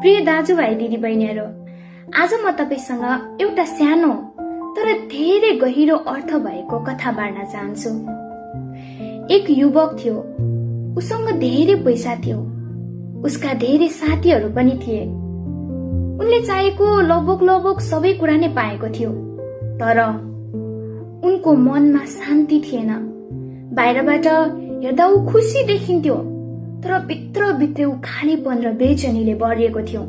प्रिय दाजुभाइ दिदीबहिनीहरू, आज म तपाईसँग एउटा सानो तर धेरै गहिरो अर्थ भएको कथा बाँड्न चाहन्छु। एक युवक थियो, उसँग धेरै पैसा थियो, उसका धेरै साथीहरू पनि थिए। उनले चाहेको लगभग सबै कुरा नै पाएको थियो, तर उनको मनमा शान्ति थिएन। बाहिरबाट हेर्दा ऊ खुसी देखिन्थ्यो, तर भित्र ऊ खालीपन र बेचैनीले भरिएको थियो।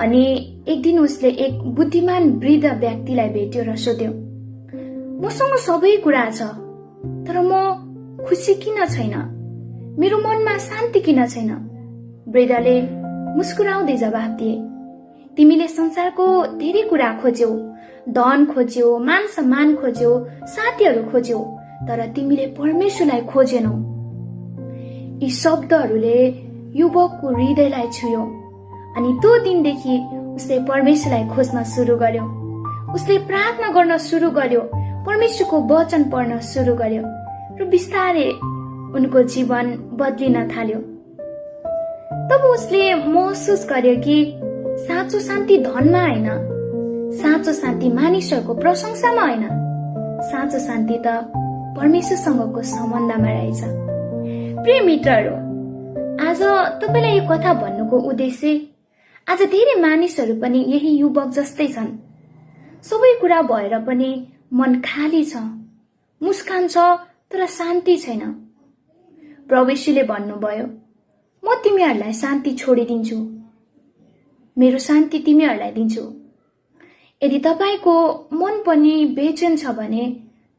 अनि एक दिन उसले एक बुद्धिमान वृद्ध व्यक्तिलाई भेट्यो र सोध्यो, मसँग सबै कुरा छ, तर म खुसी किन छैन? मेरो मनमा शान्ति किन छैन? वृद्धले मुस्कुराउँदै जवाफ दिए, तिमीले संसारको धेरै कुरा खोज्यौ, धन खोज्यौ, मान सम्मान खोज्यौ, साथीहरू खोज्यौ, तर तिमीले परमेश्वरलाई खोजेनौ। यी शब्दहरूले युवकको हृदयलाई छुयो अनि त्यो दिनदेखि उसले परमेश्वरलाई खोज्न सुरु गर्यो। उसले प्रार्थना गर्न सुरु गर्यो, परमेश्वरको वचन पढ्न सुरु गर्यो र बिस्तारै उनको जीवन बदलिन थाल्यो। तब उसले महसुस गर्यो कि साँचो शान्ति धनमा होइन, साँचो शान्ति मानिसहरूको प्रशंसामा होइन, साँचो शान्ति त परमेश्वरसँगको सम्बन्धमा रहेछ। प्रिय मित्रहरू, आज तपाईलाई यो कथा भन्नुको उद्देश्य, आज धेरै मानिसहरू पनि यही युवक जस्तै छन्। सबै कुरा भएर पनि मन खाली छ, मुस्कान छ, तर शान्ति छैन। प्रभु यीशुले भन्नुभयो, म तिमीहरूलाई शान्ति छोडिदिन्छु, मेरो शान्ति तिमीहरूलाई दिन्छु। यदि तपाईको मन पनि बेचैन छ भने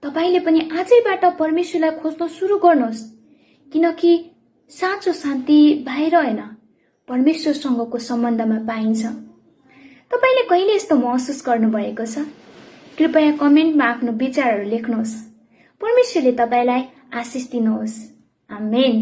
तपाईले पनि आजैबाट परमेश्वरलाई खोज्न सुरु गर्नुहोस्, किनकि साँचो शान्ति बाहिर होइन, परमेश्वरसँगको सम्बन्धमा पाइन्छ। तपाईले कहिले यस्तो महसुस गर्नुभएको छ? कृपया कमेन्टमा आफ्नो विचारहरू लेख्नुहोस्। परमेश्वरले तपाईलाई आशिष दिनुहोस्। आमेन।